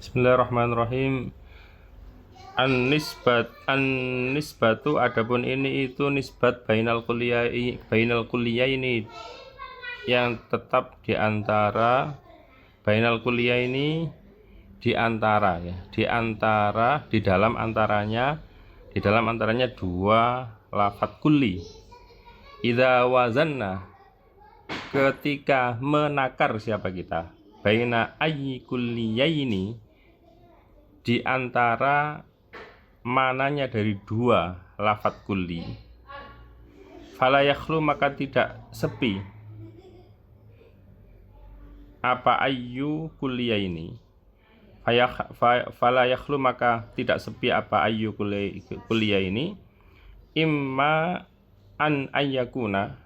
Bismillahirrahmanirrahim. An-nisbatu adapun ini itu nisbat bainal kuliah ini yang tetap di antara bainal kuliah ini di antara ya, di dalam antaranya dua lafadz kulli. Idza wazanna ketika menakar siapa kita baina ayyi kulliyaini di antara mananya dari dua lafadz kulli, fala yakhlu maka tidak sepi apa ayyu kuliah ini, fala yakhlu maka tidak sepi apa ayyu kuliah ini, imma an ayyakuna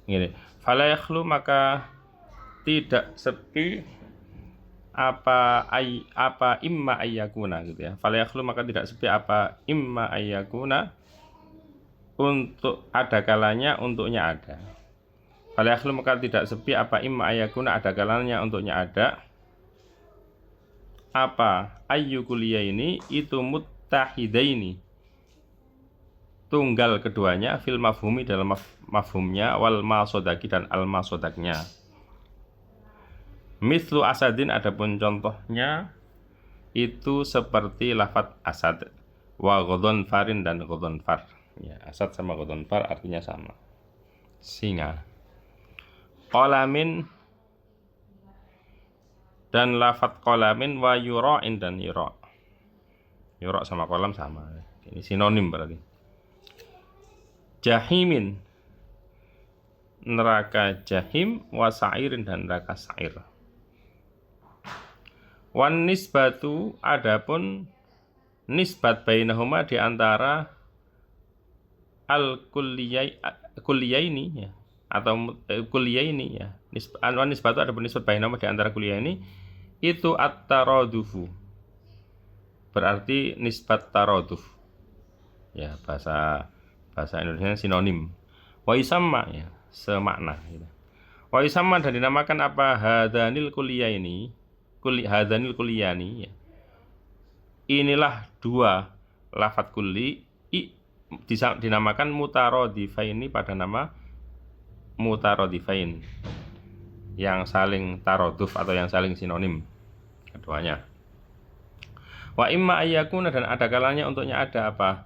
gini, fala yakhlu maka tidak sepi apa imma ayyakuna gitu ya. Fala yakhlu maka tidak sepi apa imma ayyakuna untuk ada kalanya untuknya ada. Fala yakhlu maka tidak sepi apa imma ayyakuna ada kalanya untuknya ada. Apa ayyu kuliah ini itu muttahidaini tunggal keduanya fil mafhumi dalam mafhumnya wal masodaki dan al masodaknya. Mislu asadin adapun contohnya itu seperti lafadz asad wa ghadhanfarin dan ghadhanfar ya, asad sama ghadhanfar artinya sama, singa. Qalamin dan lafadz qalamin wa yura'in dan yura'. Yura' sama qalam sama, ini sinonim berarti. Jahimin neraka jahim wa sa'irin dan neraka sa'ir. Wan nisbatu adapun nisbat bainahuma di antara al kuliah ini ya, atau kuliah ini ya. Wan nisbatu adapun nisbat bainahuma di antara kuliah ini itu at-taradufu. Berarti nisbat taraduf. Ya, bahasa Indonesia sinonim. Wa isamma ya, semakna gitu. Wa isamma dan dinamakan apa hadanil kuliah ini? Hadanil kulliyani ya. Inilah dua lafadz kulli dinamakan mutaradifaini pada nama mutaradifain yang saling taraduf atau yang saling sinonim keduanya. Wa imma ayyakuna dan ada kalanya untuknya ada apa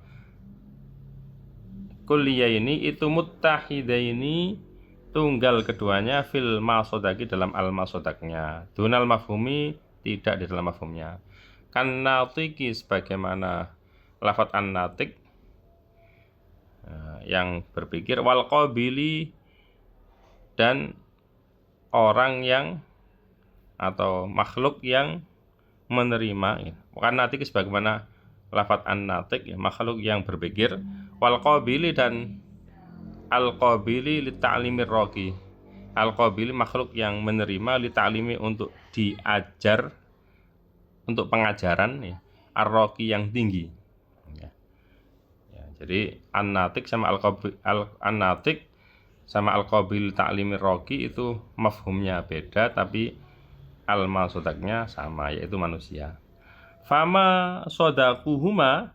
kuliah ini itu muttahidaini tunggal keduanya fil masodaki dalam al masodaknya, dunal mafhumi tidak di dalam mafhumnya. Kan natiki sebagaimana lafadz an-natik yang berpikir, wal qabili dan orang yang atau makhluk yang menerima ya. Kan natik sebagaimana lafadz an-natik ya, makhluk yang berpikir, wal qabili dan al-qabili li ta'limir raqi. Al-qabili makhluk yang menerima li ta'limi untuk diajar, untuk pengajaran ya, ar-raqi yang tinggi. Ya. Ya, jadi an-natik sama an-natik sama al-qabil ta'limir raqi itu mafhumnya beda tapi al-masodaknya sama, yaitu manusia. Fama sodakuhuma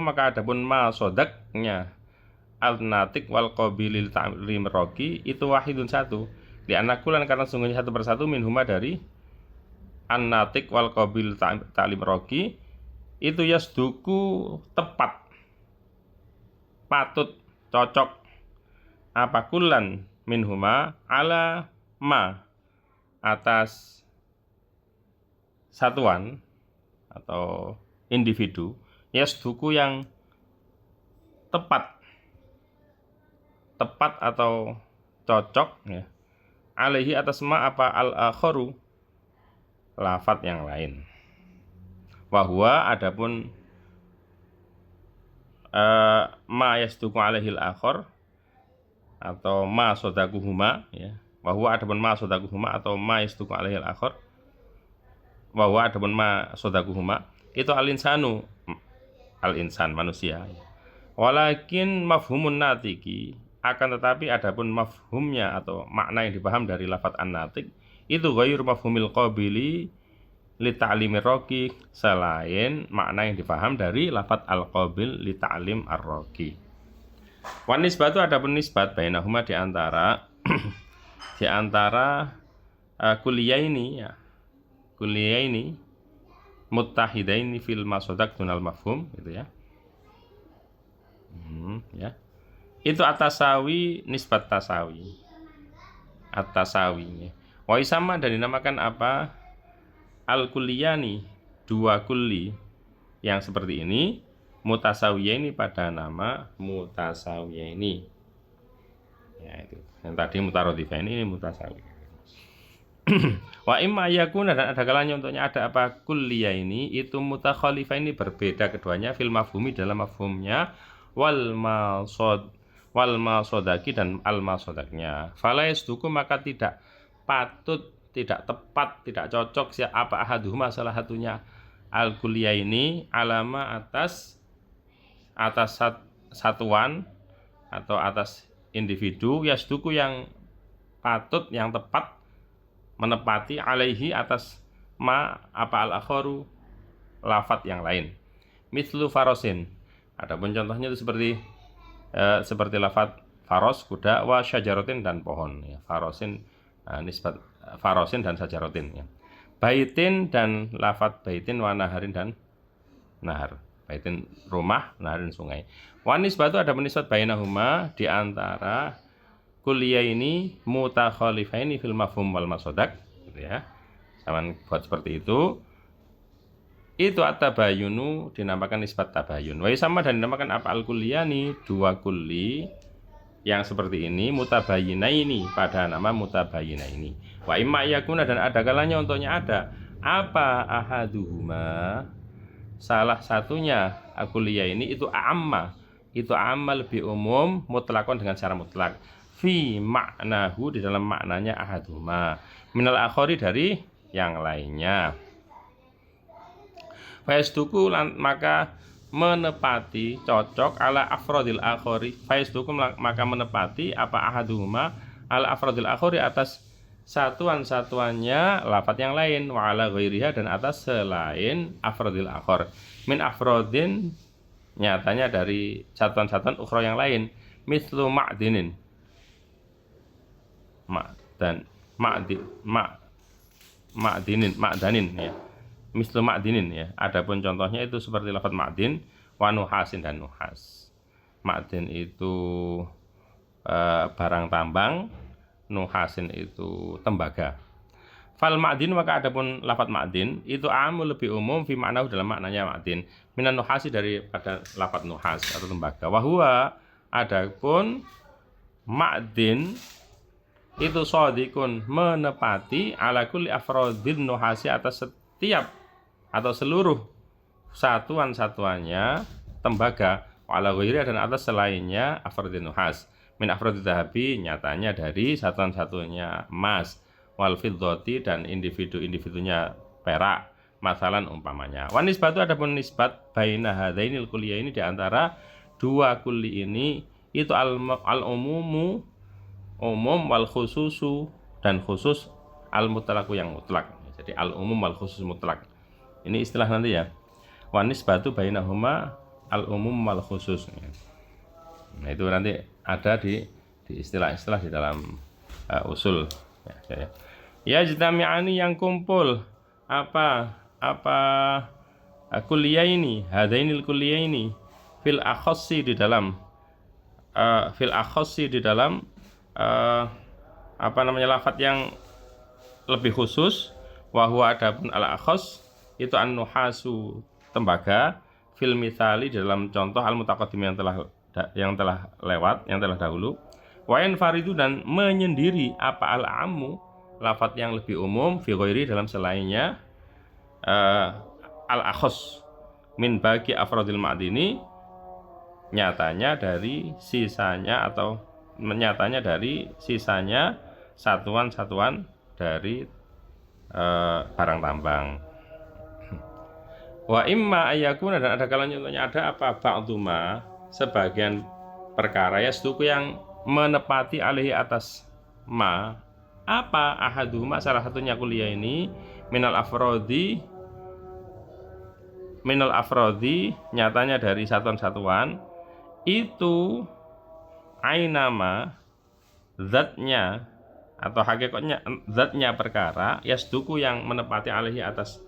maka adapun masodaknya al-natik wal qabilil ta'lim roki itu wahidun satu li anakulan karena sungguhnya satu persatu minhuma dari an-natik wal qabil ta'lim roki itu yasduku tepat patut cocok apa kulan minhuma ala ma atas satuan atau individu yasduku yang tepat atau cocok ya, alaihi atas ma apa al-akharu lafadz yang lain. Wahwa adapun ma yasduku alaihi al-akhar atau ma sodakuhuma ya. Wahwa adapun ma sodakuhuma atau ma yasduku alaihi al-akhar. Wahwa adapun ma sodakuhuma itu al-insan manusia. Walakin mafhumun natiki akan tetapi adapun mafhumnya atau makna yang dipaham dari lafadz an-natik itu ghairu mafhumil qabili li ta'limir raqi, selain makna yang dipaham dari lafadz al-qabil li ta'lim ar-raqi. Wan nisbatu adapun nisbat bainahuma di antara kuliah ini ya. Kuliah ini muttahidaini fil masodak dunal mafhum gitu ya. Ya. Itu at-tasawi nisbat tasawi. At-tasawi. Wa isama dan dinamakan apa? Al-kulliyani, dua kulli yang seperti ini, mutasawiyaini pada nama mutasawiyaini. Ya itu. Yang tadi mutarodhifaini, ini mutasawi. Wa imma yakuna dan ada kalanya untuknya ada apa kulliyah ini itu mutakhalifaini berbeda keduanya fil mafhumi dalam mafhumnya wal masodaki dan al masodaknya. Fala yasduku maka tidak patut, tidak tepat, tidak cocok siapa ahaduhuma salah satunya al kulliyah ini alama atas satuan atau atas individu yasduku yang patut, yang tepat menepati alaihi atas ma apa al-akharu lafat yang lain. Mislu farosin. Adapun contohnya itu seperti lafat faros kuda wa syajarotin dan pohon ya. Farosin nisbat farosin dan syajarotin ya. Baitin dan lafat baitin wa naharin dan nahar. Baitin rumah, naharin sungai. Wa nisbatu ada nisbat bainahuma di antara kuliah ini mutakhalifaini fil mafhum wal masodak gitu ya. Sama buat seperti itu at-tabayunu dinamakan nisbat tabayun. Wa sama dan dinamakan apa al-kulliyani dua kulli yang seperti ini mutabayinaini pada nama mutabayinaini. Wa imma yakuna dan ada kalanya untuknya ada apa ahaduhuma salah satunya al-kulliyah ini itu amma lebih umum mutlakon dengan secara mutlak fi maknahu di dalam maknanya ahaduma minal akhori dari yang lainnya. Faisduku maka menepati cocok ala afrodil akhori. Faisduku maka menepati apa ahaduma ala afrodil akhori atas satuan-satuannya lafat yang lain wa ala ghairiha dan atas selain afrodil akhor. Min afrodin nyatanya dari satuan-satuan ukhra yang lain mislu ma'dinin ma'danin ya. Mislu ma'dinin ya. Adapun contohnya itu seperti lafaz ma'din wa nuhasin dan nuhas. Ma'din itu barang tambang, nuhasin itu tembaga. Fal ma'din maka adapun lafaz ma'din itu amul lebih umum fi maknahu dalam maknanya ma'din minan nuhasi daripada lafaz nuhas atau tembaga. Wa huwa adapun ma'din itu shadikun menepati ala kulli afrodin nuhasi atas setiap atau seluruh satuan-satuannya tembaga ala ghairi dan atas selainnya afrodin nuhas min afrodin dhahabi nyatanya dari satuan-satunya emas wal fiddati dan individu-individunya perak masalan umpamanya. Wa nisbatu adapun nisbat baina hadainil kulliyah ini di antara dua kulli ini itu al-umumu umum wal khususu dan khusus al mutlaqu yang mutlak. Jadi al umum wal khusus mutlak. Ini istilah nanti ya. Wa nisbatu bainahuma al umum wal khusus. Nah, itu nanti ada di istilah-istilah di dalam usul ya. Ya jitami'ani yang kumpul apa kuliah ini, hadainil kuliah ini fil akhossi di dalam lafat yang lebih khusus wa huwa adapun al akhos itu an-nuhasu tembaga fil mithali dalam contoh al mutaqaddim yang telah lewat, yang telah dahulu wa yanfaridu dan menyendiri apa al ammu lafat yang lebih umum fi ghairi dalam selainnya al akhos min bagi afrodil ma'dini nyatanya dari sisanya satuan-satuan dari barang tambang. Wa imma ayyakuna dan ada kalanya untuknya ada apa ba'duma sebagian perkara ya setuku yang menepati alaihi atas ma apa ahaduhuma salah satunya kuliah ini minal afrodi nyatanya dari satuan-satuan itu ainama zatnya atau hakikatnya zatnya perkara yasduku yang menepati alaihi atas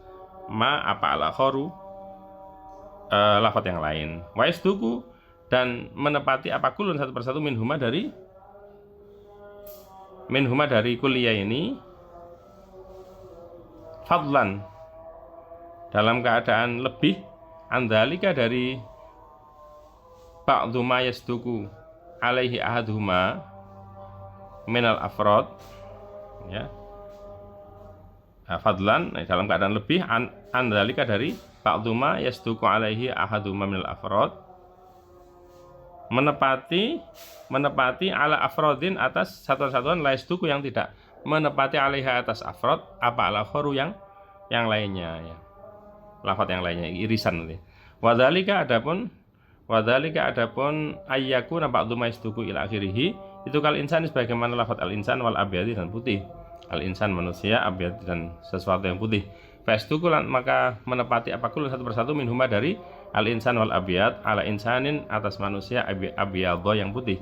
ma apa al akharu lafadz yang lain wa yasduku dan menepati apa kulun satu persatu minhuma dari kuliah ini fadlan dalam keadaan lebih andalika dari ba'dhu ma yasduku alaihi ahaduhuma minal afrod ya fadlan dalam keadaan lebih andalika dari ba'dhu ma yasduku alaihi ahaduhuma minal afrod menepati ala afrodin atas satuan-satuan laisduku yang tidak menepati alaiha atas afrod apa ala khoru yang lainnya ya lafadz yang lainnya irisan nanti wadhalika adapun ayyaku nampak duma isduku ila akhirih itu kal insan sebagaimana lafadz al insan wal abyadi dan putih al insan manusia abyadi dan sesuatu yang putih faisduku maka menepati apakul satu persatu minhuma dari al insan wal abyad ala insanin atas manusia abyadho yang putih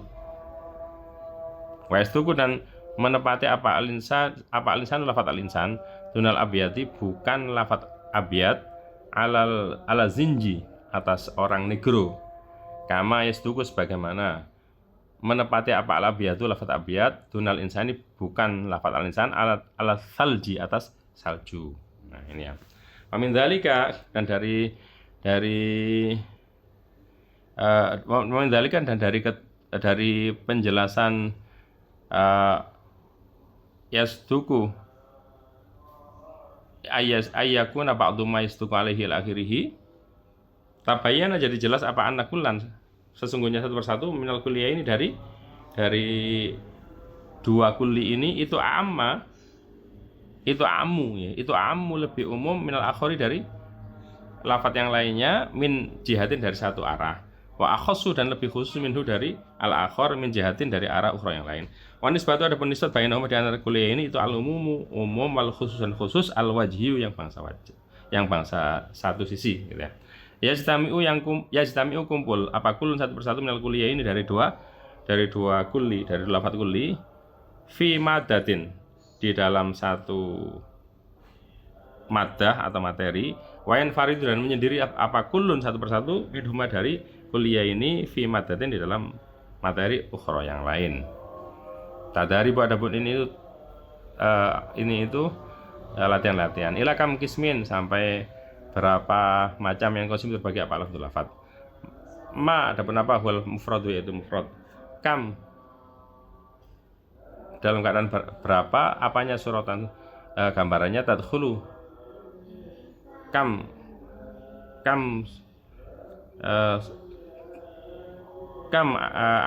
faisduku dan menepati apa al insan lafadz al insan dunal abyadi bukan lafadz abyad ala zinji atas orang negro kama yasduku sebagaimana menepati apa al abyadu lafadz abyad dunal insani bukan lafadz al insan ala salji atas salju. Nah ini ya. Wamin dzalika dan dari penjelasan yasduku ayyakuna ba'dhu ma yasduku alaihi al-akhirih tabayyana jadi jelas apa annakullan sesungguhnya satu persatu minal kuliah ini dari dua kuli ini itu amu lebih umum minal akhori dari lafadz yang lainnya min jihatin dari satu arah wa akhossu dan lebih khusus minhu dari al akhor min jihatin dari arah ukhra yang lain wa nisbatu ada nisbat bainahuma di antara kuliah ini itu al umumu umum wal khususan khusus al wajhiyu yang bangsa wajh yang bangsa satu sisi gitu ya yajtami'u kumpul apa kulun satu persatu minal kuliah ini dari dua kuli dari lafadz kuli fi madatin di dalam satu madah atau materi wayan farid dan menyendiri apa kulun satu persatu minhuma dari kuliah ini fi madatin di dalam materi ukhra yang lain tadari adapun ini itu latihan ila kam kismin sampai berapa macam yang kosim terbagi apa lafadzul lafadz ma adapun apa wal mufradu yaitu mufrad kam dalam keadaan berapa apanya suratan gambarannya tadkhulu kam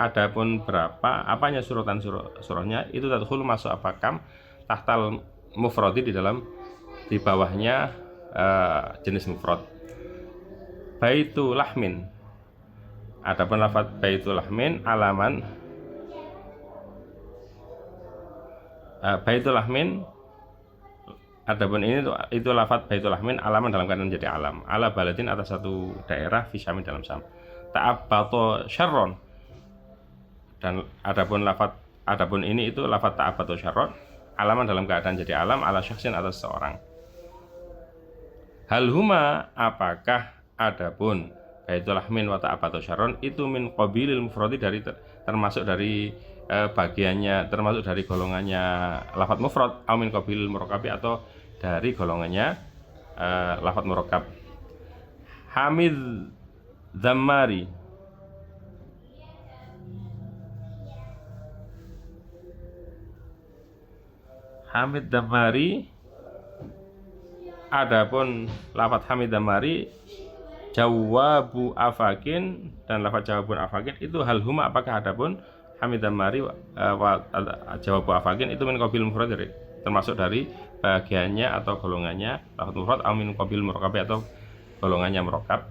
adapun berapa apanya suratan surahnya itu tadkhulu masuk apa kam tahtal mufradi di bawahnya jenis mufrad baitu lahmin adapun lafadz baitu lahmin alaman baitul lahmin adapun ini itu lafadz baitul lahmin alaman dalam keadaan menjadi alam ala baladin atas satu daerah fi syamin dalam Syam ta'abbato syarron dan adapun ini itu lafadz ta'abbato syarron alaman dalam keadaan jadi alam ala syakhsin atas seorang hal huma apakah adapun baitul lahmin wa ta'abbato syarron itu min qabilil mufradi termasuk dari bagiannya termasuk dari golongannya lafadz mufrad au min qabil murakabi atau dari golongannya lafadz murakab Hamid Dhammari adapun lafadz Hamid Dhammari jawabu afakin dan lafadz jawabun afakin itu hal huma apakah adapun Hamid Dhammari jawab afakin itu min qabil mufrad termasuk dari bagiannya atau golongannya lafadz mufrad au min qabil murakabi atau golongannya murakab